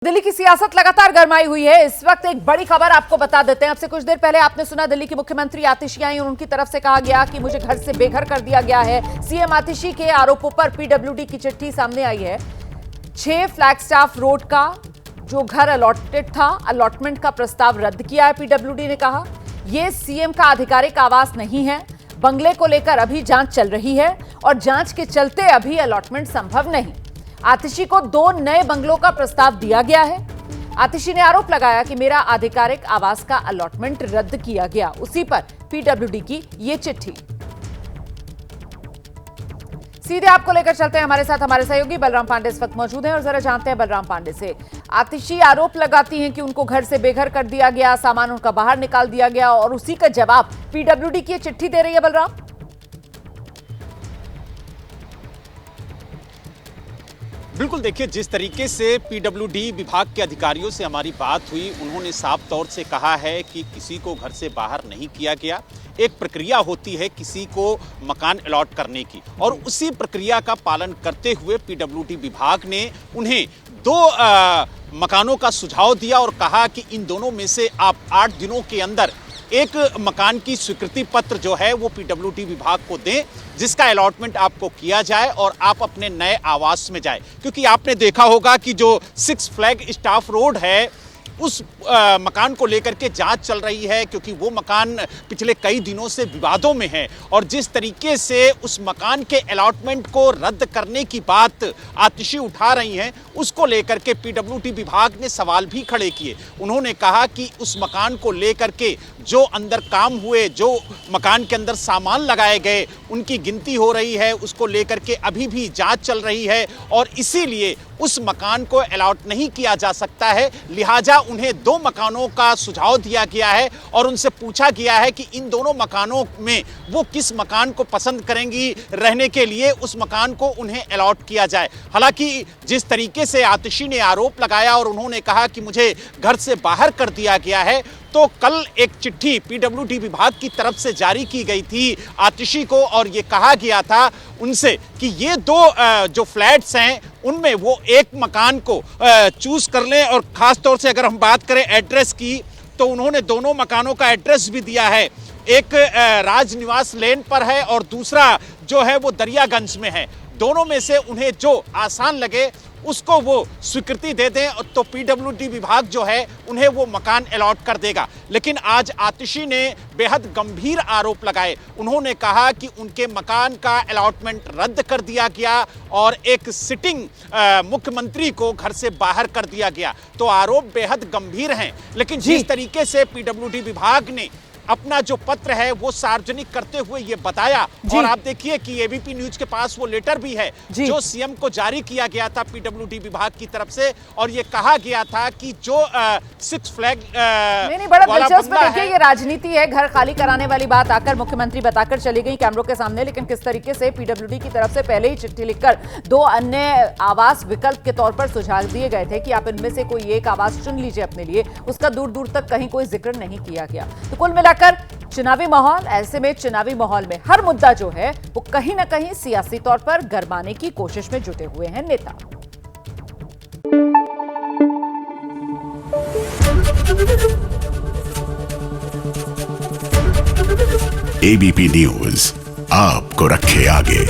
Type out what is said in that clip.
दिल्ली की सियासत लगातार गरमाई हुई है। इस वक्त एक बड़ी खबर आपको बता देते हैं। अब से कुछ देर पहले आपने सुना दिल्ली की मुख्यमंत्री आतिशी आई और उनकी तरफ से कहा गया कि मुझे घर से बेघर कर दिया गया है। सीएम आतिशी के आरोपों पर पीडब्ल्यूडी की चिट्ठी सामने आई है। 6 फ्लैगस्टाफ रोड का जो घर अलॉटेड था, अलॉटमेंट का प्रस्ताव रद्द किया है। पीडब्ल्यूडी ने कहा यह सीएम का आधिकारिक आवास नहीं है। बंगले को लेकर अभी जांच चल रही है और जांच के चलते अभी अलॉटमेंट संभव नहीं। आतिशी को 2 नए बंगलों का प्रस्ताव दिया गया है। आतिशी ने आरोप लगाया कि मेरा आधिकारिक आवास का अलॉटमेंट रद्द किया गया। उसी पर पीडब्ल्यूडी की ये चिट्ठी। सीधे आपको लेकर चलते हैं, हमारे साथ हमारे सहयोगी बलराम पांडे इस वक्त मौजूद हैं और जरा जानते हैं बलराम पांडे से। आतिशी आरोप लगाती हैं कि उनको घर से बेघर कर दिया गया, सामान उनका बाहर निकाल दिया गया और उसी का जवाब पीडब्ल्यूडी की चिट्ठी दे रही है। बलराम, बिल्कुल, देखिए जिस तरीके से पीडब्ल्यूडी विभाग के अधिकारियों से हमारी बात हुई, उन्होंने साफ तौर से कहा है कि किसी को घर से बाहर नहीं किया गया। एक प्रक्रिया होती है किसी को मकान अलॉट करने की और उसी प्रक्रिया का पालन करते हुए पीडब्ल्यूडी विभाग ने उन्हें 2 मकानों का सुझाव दिया और कहा कि इन दोनों में से आप 8 दिनों के अंदर एक मकान की स्वीकृति पत्र जो है वो पीडब्ल्यूडी विभाग को दें, जिसका अलॉटमेंट आपको किया जाए और आप अपने नए आवास में जाए। क्योंकि आपने देखा होगा कि जो 6 फ्लैग स्टाफ रोड है उस मकान को लेकर के जांच चल रही है, क्योंकि वो मकान पिछले कई दिनों से विवादों में है और जिस तरीके से उस मकान के अलॉटमेंट को रद्द करने की बात आतिशी उठा रही हैं, उसको लेकर के पीडब्ल्यूडी विभाग ने सवाल भी खड़े किए। उन्होंने कहा कि उस मकान को लेकर के जो अंदर काम हुए, जो मकान के अंदर सामान लगाए गए, उनकी गिनती हो रही है, उसको लेकर के अभी भी जांच चल रही है और इसीलिए उस मकान को अलॉट नहीं किया जा सकता है। लिहाजा उन्हें 2 मकानों का सुझाव दिया गया है और उनसे पूछा गया है कि इन दोनों मकानों में वो किस मकान को पसंद करेंगी रहने के लिए, उस मकान को उन्हें अलॉट किया जाए। हालांकि जिस तरीके से आतिशी ने आरोप लगाया और उन्होंने कहा कि मुझे घर से बाहर कर दिया गया है, तो कल एक चिट्ठी पीडब्ल्यूडी विभाग की तरफ से जारी की गई थी आतिशी को और ये कहा गया था उनसे कि ये 2 जो फ्लैट्स हैं उनमें वो एक मकान को चूज कर लें। और खास तौर से अगर हम बात करें एड्रेस की, तो उन्होंने दोनों मकानों का एड्रेस भी दिया है। एक राजनिवास लेन पर है और दूसरा जो है वो दरियागंज में है। दोनों में से उन्हें जो आसान लगे उसको वो स्वीकृति दे दें तो पीडब्ल्यूडी विभाग जो है उन्हें वो मकान अलॉट कर देगा। लेकिन आज आतिशी ने बेहद गंभीर आरोप लगाए। उन्होंने कहा कि उनके मकान का अलॉटमेंट रद्द कर दिया गया और एक सिटिंग मुख्यमंत्री को घर से बाहर कर दिया गया। तो आरोप बेहद गंभीर हैं। लेकिन जिस तरीके से पीडब्ल्यूडी विभाग ने अपना जो पत्र है वो सार्वजनिक करते हुए ये बताया, और आप देखिए कि एबीपी न्यूज के पास वो लेटर भी है जो सीएम को जारी किया गया था पीडब्ल्यूडी विभाग की तरफ से, और ये कहा गया था कि जो 6 फ्लैग नहीं, बड़ा दिलचस्प देखिए, ये राजनीति है। घर खाली कराने वाली बात आकर मुख्यमंत्री बताकर चली गई कैमरों के सामने, लेकिन किस तरीके से पीडब्ल्यूडी की तरफ से पहले ही चिट्ठी लिखकर 2 अन्य आवास विकल्प के तौर पर सुझाव दिए गए थे कि आप इनमें से कोई एक आवास चुन लीजिए अपने लिए, उसका दूर दूर तक कहीं कोई जिक्र नहीं किया गया। तो कुल मिलाकर चुनावी माहौल, ऐसे में चुनावी माहौल में हर मुद्दा जो है वो कहीं ना कहीं सियासी तौर पर गरमाने की कोशिश में जुटे हुए हैं नेता। एबीपी न्यूज आपको रखे आगे।